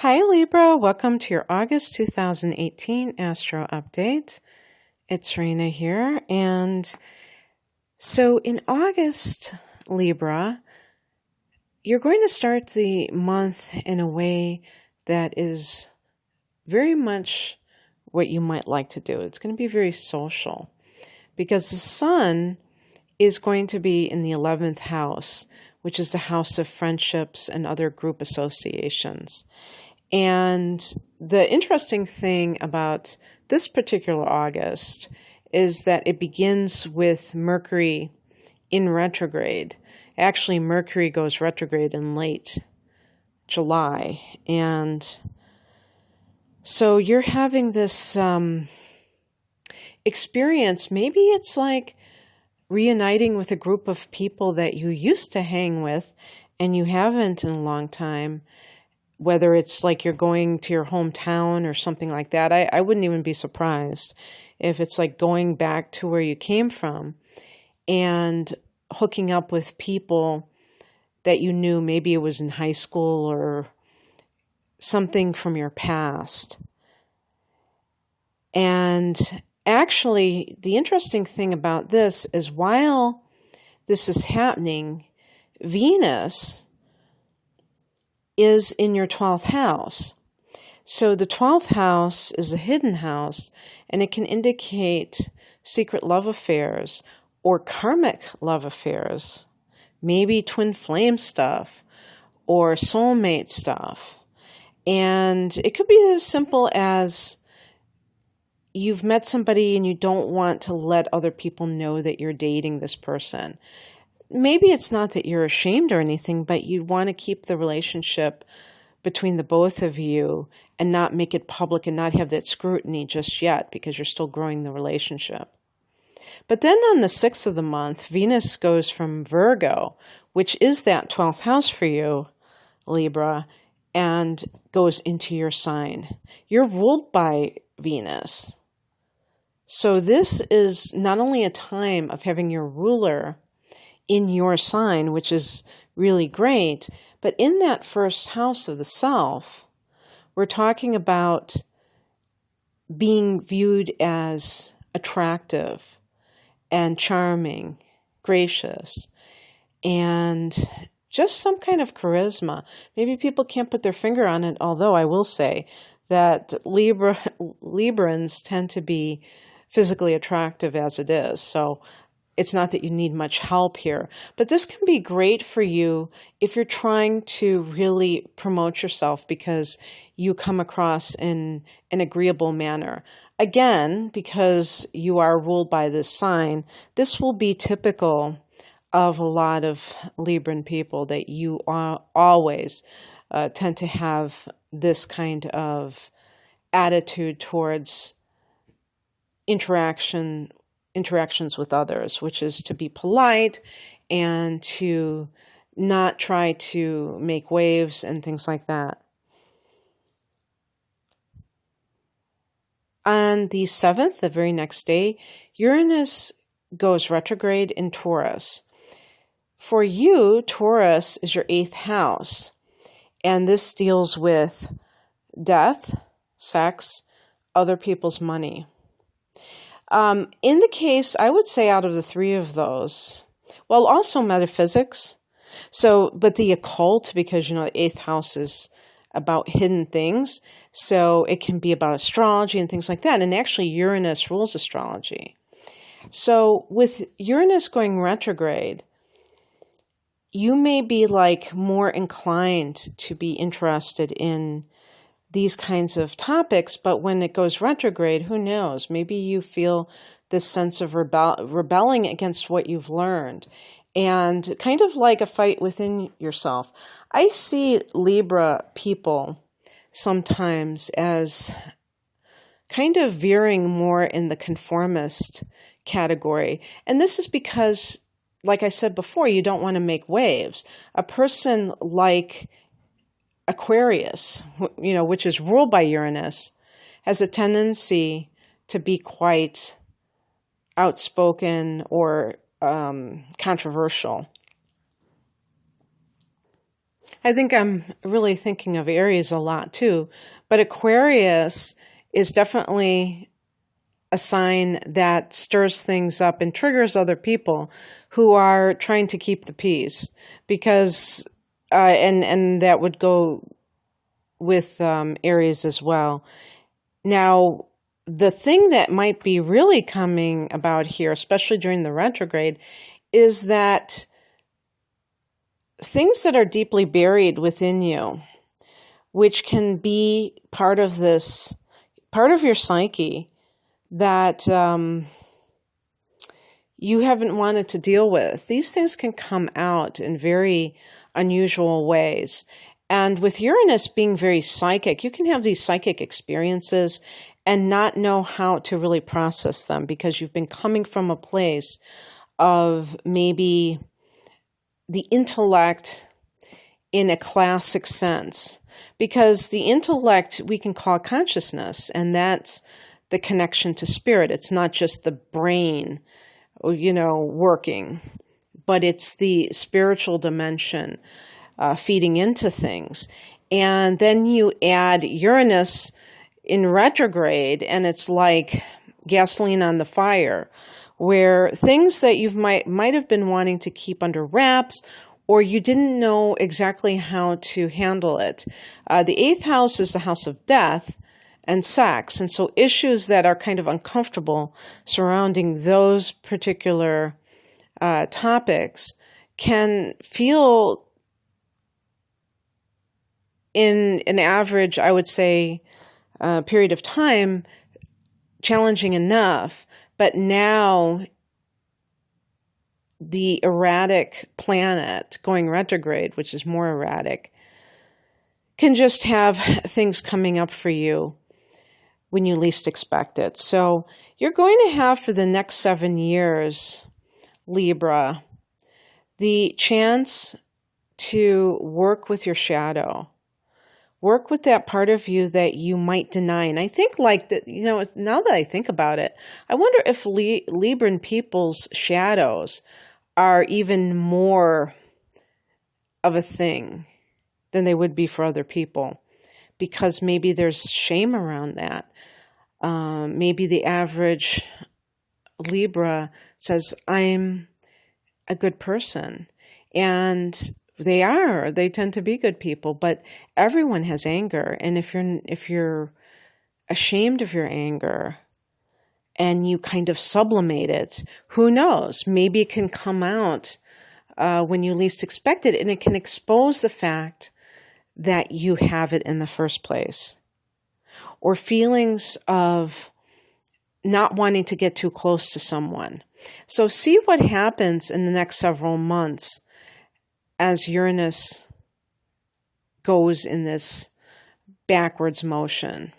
Hi Libra, welcome to your August 2018 Astro Update. It's Raina here, and so in August, Libra, you're going to start the month in a way that is very much what you might like to do. It's going to be very social because the Sun is going to be in the 11th house, which is the house of friendships and other group associations. And the interesting thing about this particular August is that it begins with Mercury in retrograde. Actually, Mercury goes retrograde in late July. And so you're having this experience. Maybe it's like reuniting with a group of people that you used to hang with and you haven't in a long time. Whether it's like you're going to your hometown or something like that, I wouldn't even be surprised if it's like going back to where you came from and hooking up with people that you knew. Maybe it was in high school or something from your past. And actually, the interesting thing about this is while this is happening, Venus is in your 12th house. So the 12th house is a hidden house, and it can indicate secret love affairs or karmic love affairs, maybe twin flame stuff or soulmate stuff. And it could be as simple as you've met somebody and you don't want to let other people know that you're dating this person. Maybe it's not that you're ashamed or anything, but you want to keep the relationship between the both of you and not make it public and not have that scrutiny just yet because you're still growing the relationship. But then on the 6th of the month, Venus goes from Virgo, which is that 12th house for you, Libra, and goes into your sign. You're ruled by Venus. So this is not only a time of having your ruler in your sign, which is really great, but in that first house of the self, we're talking about being viewed as attractive and charming, gracious, and just some kind of charisma. Maybe people can't put their finger on it, although I will say that Librans tend to be physically attractive as it is. So it's not that you need much help here, but this can be great for you if you're trying to really promote yourself because you come across in an agreeable manner. Again, because you are ruled by this sign, this will be typical of a lot of Libran people that you always tend to have this kind of attitude towards interactions with others, which is to be polite and to not try to make waves and things like that. On the 7th, the very next day, Uranus goes retrograde in Taurus. For you, Taurus is your 8th house, and this deals with death, sex, other people's money. In the case, I would say out of the three of those, well, also metaphysics. So, but the occult, because, the 8th house is about hidden things. So it can be about astrology and things like that. And actually, Uranus rules astrology. So with Uranus going retrograde, you may be like more inclined to be interested in these kinds of topics, but when it goes retrograde, who knows? Maybe you feel this sense of rebelling against what you've learned and kind of like a fight within yourself. I see Libra people sometimes as kind of veering more in the conformist category. And this is because, like I said before, you don't want to make waves. A person like Aquarius, which is ruled by Uranus, has a tendency to be quite outspoken or controversial. I think I'm really thinking of Aries a lot too, but Aquarius is definitely a sign that stirs things up and triggers other people who are trying to keep the peace, because and that would go with Aries as well. Now, the thing that might be really coming about here, especially during the retrograde, is that things that are deeply buried within you, which can be part of this, part of your psyche that you haven't wanted to deal with. These things can come out in very unusual ways. And with Uranus being very psychic, you can have these psychic experiences and not know how to really process them because you've been coming from a place of maybe the intellect in a classic sense. Because the intellect we can call consciousness, and that's the connection to spirit. It's not just the brain, working, but it's the spiritual dimension feeding into things. And then you add Uranus in retrograde, and it's like gasoline on the fire, where things that you might have been wanting to keep under wraps, or you didn't know exactly how to handle it. The 8th house is the house of death and sex, and so issues that are kind of uncomfortable surrounding those particular topics can feel, in an average, I would say, period of time, challenging enough. But now the erratic planet going retrograde, which is more erratic, can just have things coming up for you when you least expect it. So you're going to have, for the next 7 years, Libra, the chance to work with your shadow. Work with that part of you that you might deny. And I think like that, now that I think about it, I wonder if Libran people's shadows are even more of a thing than they would be for other people, because maybe there's shame around that. Maybe the average Libra says, I'm a good person. And they tend to be good people, but everyone has anger. And if you're ashamed of your anger and you kind of sublimate it, who knows? Maybe it can come out when you least expect it, and it can expose the fact that you have it in the first place. Or feelings of not wanting to get too close to someone. So see what happens in the next several months as Uranus goes in this backwards motion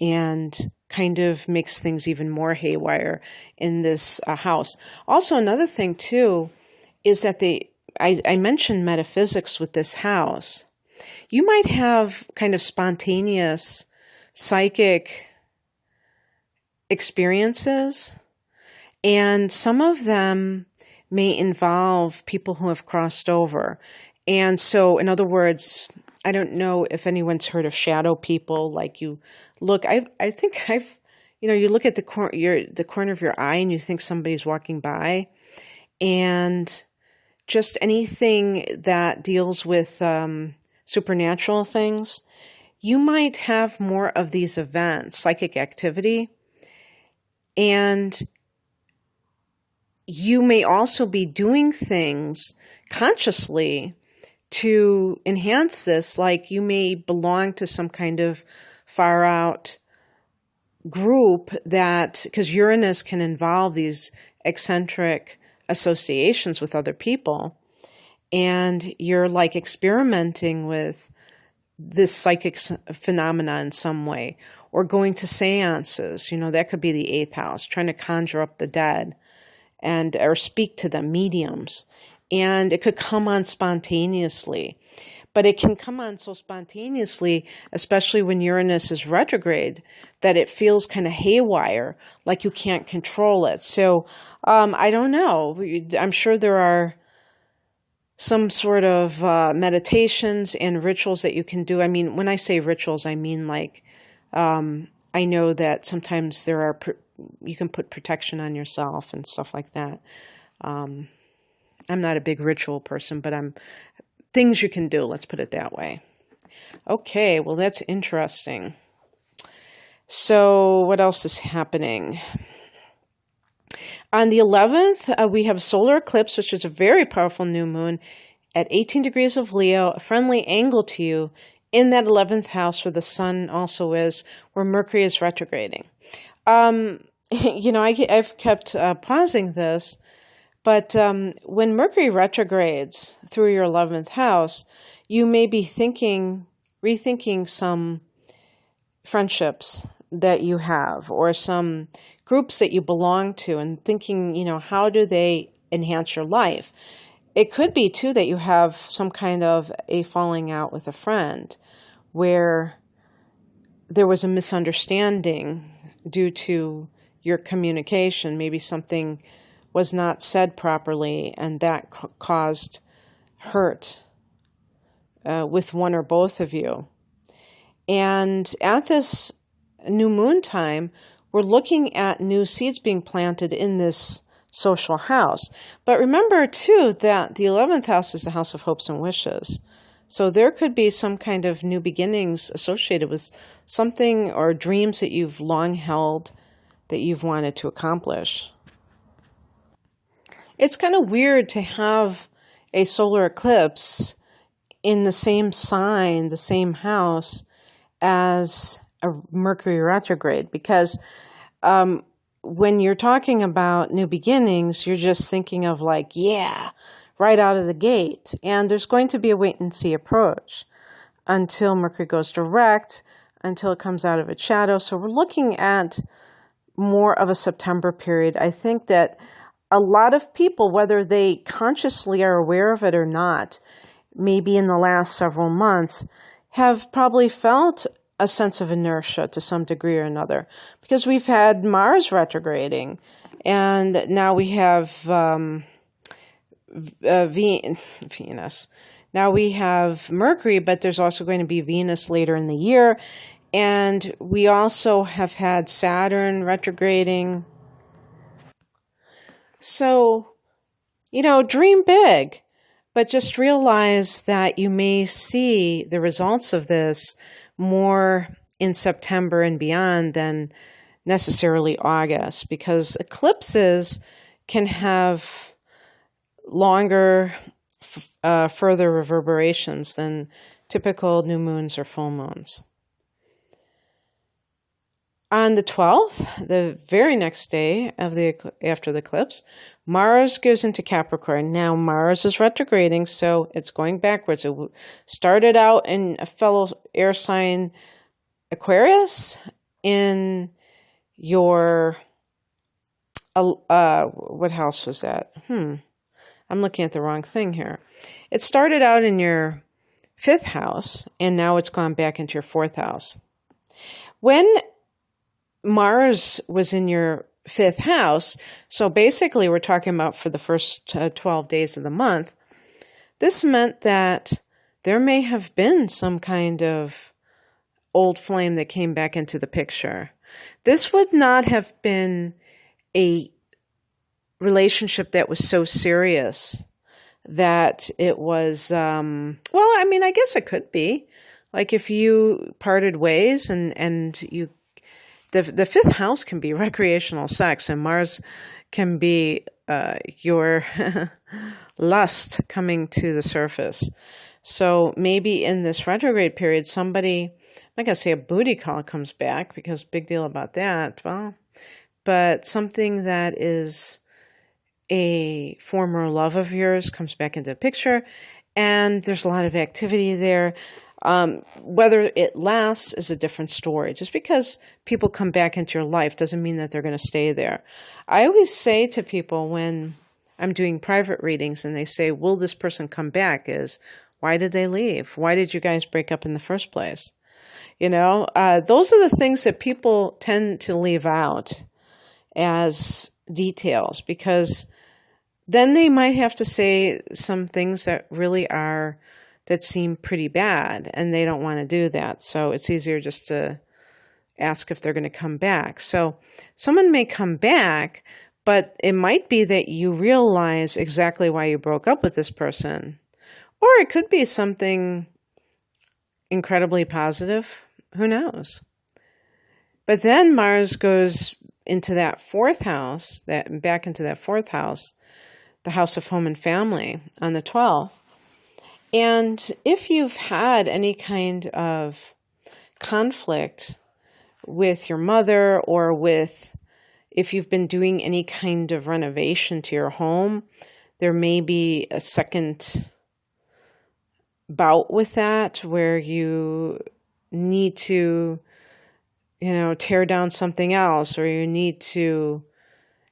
and kind of makes things even more haywire in this house. Also, another thing too is that I mentioned metaphysics with this house. You might have kind of spontaneous psychic experiences, and some of them may involve people who have crossed over. And so, in other words, I don't know if anyone's heard of shadow people. Like you look, I think you look at the corner of your eye and you think somebody's walking by, and just anything that deals with supernatural things, you might have more of these events, psychic activity, and you may also be doing things consciously to enhance this, like you may belong to some kind of far out group that, because Uranus can involve these eccentric associations with other people, and you're like experimenting with this psychic phenomena in some way, or going to seances, that could be the 8th house, trying to conjure up the dead or speak to them, mediums. And it could come on spontaneously. But it can come on so spontaneously, especially when Uranus is retrograde, that it feels kind of haywire, like you can't control it. So I don't know. I'm sure there are some sort of meditations and rituals that you can do. I mean, when I say rituals, I mean like, I know that sometimes you can put protection on yourself and stuff like that. I'm not a big ritual person, but things you can do, let's put it that way. Okay, well, that's interesting. So what else is happening? On the 11th, we have a solar eclipse, which is a very powerful new moon at 18 degrees of Leo, a friendly angle to you in that 11th house where the sun also is, where Mercury is retrograding. I've kept pausing this, but when Mercury retrogrades through your 11th house, you may be rethinking some friendships that you have or some groups that you belong to and thinking, how do they enhance your life? It could be, too, that you have some kind of a falling out with a friend where there was a misunderstanding due to your communication. Maybe something was not said properly and that caused hurt with one or both of you. And at this new moon time, we're looking at new seeds being planted in this social house. But remember, too, that the 11th house is the house of hopes and wishes. So there could be some kind of new beginnings associated with something or dreams that you've long held that you've wanted to accomplish. It's kind of weird to have a solar eclipse in the same sign, the same house, as a Mercury retrograde, because when you're talking about new beginnings, you're just thinking of like, yeah, right out of the gate. And there's going to be a wait and see approach until Mercury goes direct, until it comes out of its shadow. So we're looking at more of a September period. I think that a lot of people, whether they consciously are aware of it or not, maybe in the last several months, have probably felt a sense of inertia to some degree or another, because we've had Mars retrograding, and now we have Venus. Now we have Mercury, but there's also going to be Venus later in the year, and we also have had Saturn retrograding. So, dream big, but just realize that you may see the results of this more in September and beyond than necessarily August, because eclipses can have longer, further reverberations than typical new moons or full moons. On the 12th, the very next day after the eclipse, Mars goes into Capricorn. Now Mars is retrograding, so it's going backwards. It started out in a fellow air sign, Aquarius, in your, what house was that? I'm looking at the wrong thing here. It started out in your 5th house, and now it's gone back into your 4th house. When Mars was in your 5th house, so basically we're talking about for the first 12 days of the month, this meant that there may have been some kind of old flame that came back into the picture. This would not have been a relationship that was so serious that it was, I guess it could be. Like if you parted ways and you the 5th house can be recreational sex, and Mars can be your lust coming to the surface. So maybe in this retrograde period, somebody, I'm not going to say a booty call comes back, because big deal about that, but something that is a former love of yours comes back into the picture, and there's a lot of activity there. Whether it lasts is a different story. Just because people come back into your life doesn't mean that they're going to stay there. I always say to people when I'm doing private readings and they say, will this person come back, is, why did they leave? Why did you guys break up in the first place? Those are the things that people tend to leave out as details, because then they might have to say some things that seem pretty bad, and they don't want to do that. So it's easier just to ask if they're going to come back. So someone may come back, but it might be that you realize exactly why you broke up with this person. Or it could be something incredibly positive. Who knows? But then Mars goes into that fourth house, back into that fourth house, the house of home and family, on the 12th. And if you've had any kind of conflict with your mother, or if you've been doing any kind of renovation to your home, there may be a second bout with that where you need to, tear down something else, or you need to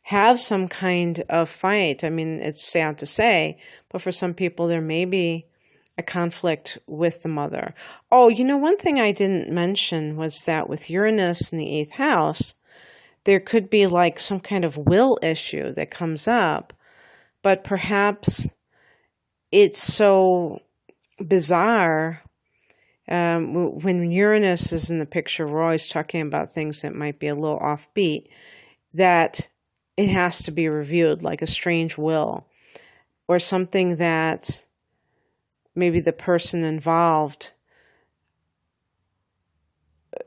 have some kind of fight. I mean, it's sad to say, but for some people, there may be a conflict with the mother. Oh, one thing I didn't mention was that with Uranus in the 8th house, there could be like some kind of will issue that comes up, but perhaps it's so bizarre. When Uranus is in the picture, we're always talking about things that might be a little offbeat, that it has to be reviewed, like a strange will, or something that maybe the person involved,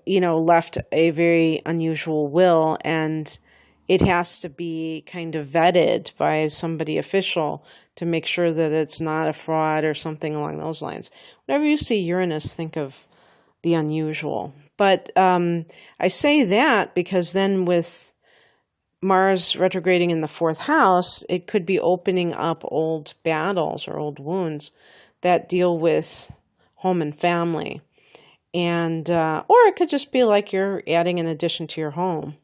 left a very unusual will, and it has to be kind of vetted by somebody official to make sure that it's not a fraud or something along those lines. Whenever you see Uranus, think of the unusual. But I say that because then with Mars retrograding in the 4th house, it could be opening up old battles or old wounds that deal with home and family. And or it could just be like you're adding an addition to your home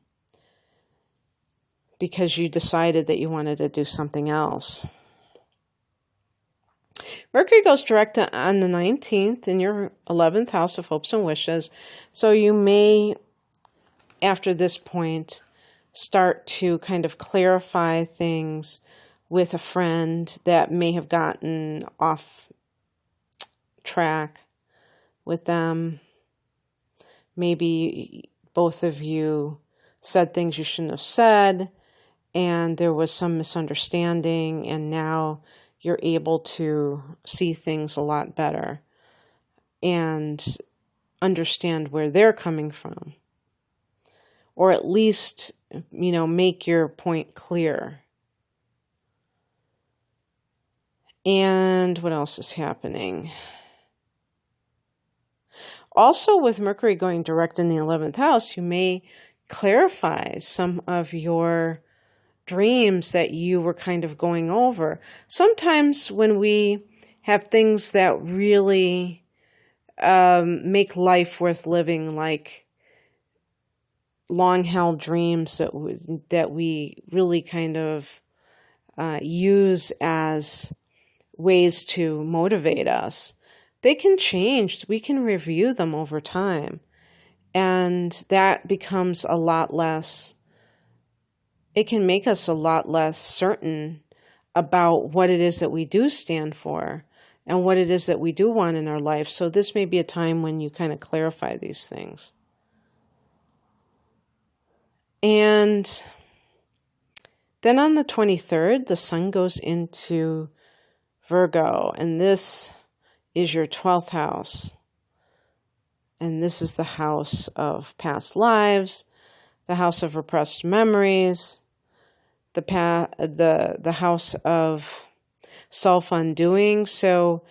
because you decided that you wanted to do something else. Mercury goes direct on the 19th in your 11th house of hopes and wishes. So you may, after this point, start to kind of clarify things with a friend that may have gotten off track with them. Maybe both of you said things you shouldn't have said, and there was some misunderstanding, and now you're able to see things a lot better and understand where they're coming from, or at least, make your point clear. And what else is happening? Also, with Mercury going direct in the 11th house, you may clarify some of your dreams that you were kind of going over. Sometimes when we have things that really make life worth living, like long-held dreams that we really kind of use as ways to motivate us, they can change. We can review them over time. And that becomes a lot less, it can make us a lot less certain about what it is that we do stand for and what it is that we do want in our life. So this may be a time when you kind of clarify these things. And then on the 23rd, the sun goes into Virgo, and this is your 12th house. And this is the house of past lives, the house of repressed memories, the house of self-undoing. So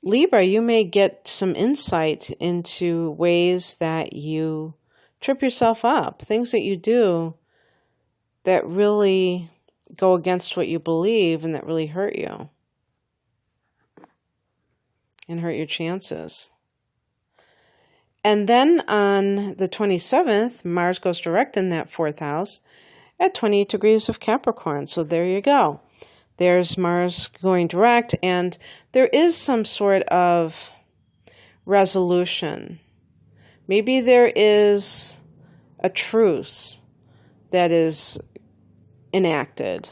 Libra, you may get some insight into ways that you trip yourself up, things that you do that really go against what you believe and that really hurt you and hurt your chances. And then on the 27th, Mars goes direct in that 4th house at 28 degrees of Capricorn. So there you go. There's Mars going direct, and there is some sort of resolution. Maybe there is a truce that is enacted.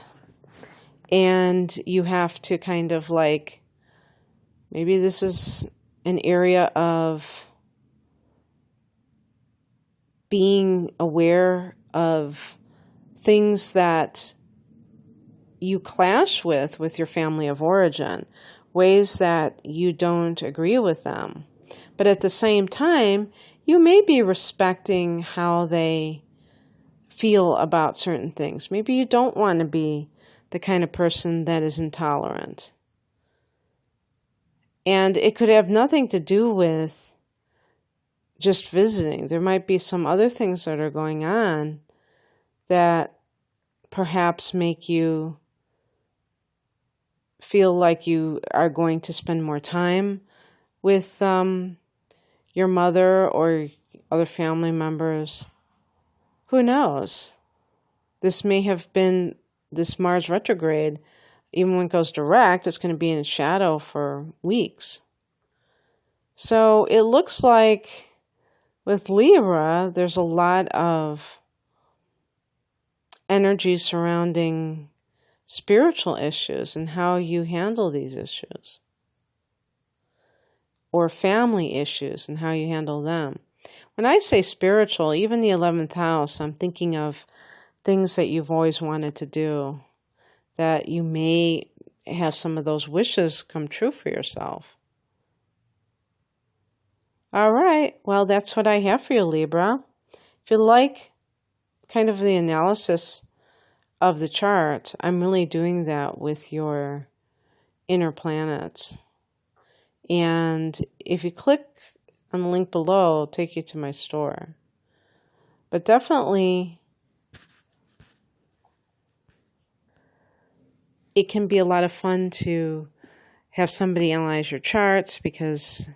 And you have to kind of like, maybe this is an area of being aware of things that you clash with your family of origin, ways that you don't agree with them. But at the same time, you may be respecting how they feel about certain things. Maybe you don't want to be the kind of person that is intolerant. And it could have nothing to do with just visiting. There might be some other things that are going on that perhaps make you feel like you are going to spend more time with your mother or other family members. Who knows? This may have been this Mars retrograde. Even when it goes direct, it's going to be in shadow for weeks. So it looks like with Libra, there's a lot of energy surrounding spiritual issues and how you handle these issues. Or family issues and how you handle them. When I say spiritual, even the 11th house, I'm thinking of things that you've always wanted to do, that you may have some of those wishes come true for yourself. All right, well, that's what I have for you, Libra. If you like kind of the analysis of the chart, I'm really doing that with your inner planets. And if you click on the link below, it'll take you to my store. But definitely, it can be a lot of fun to have somebody analyze your charts, because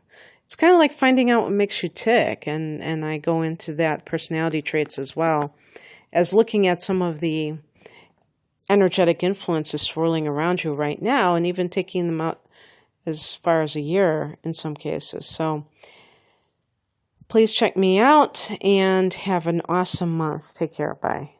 it's kind of like finding out what makes you tick. And I go into that personality traits as well as looking at some of the energetic influences swirling around you right now, and even taking them out as far as a year in some cases. So please check me out and have an awesome month. Take care. Bye.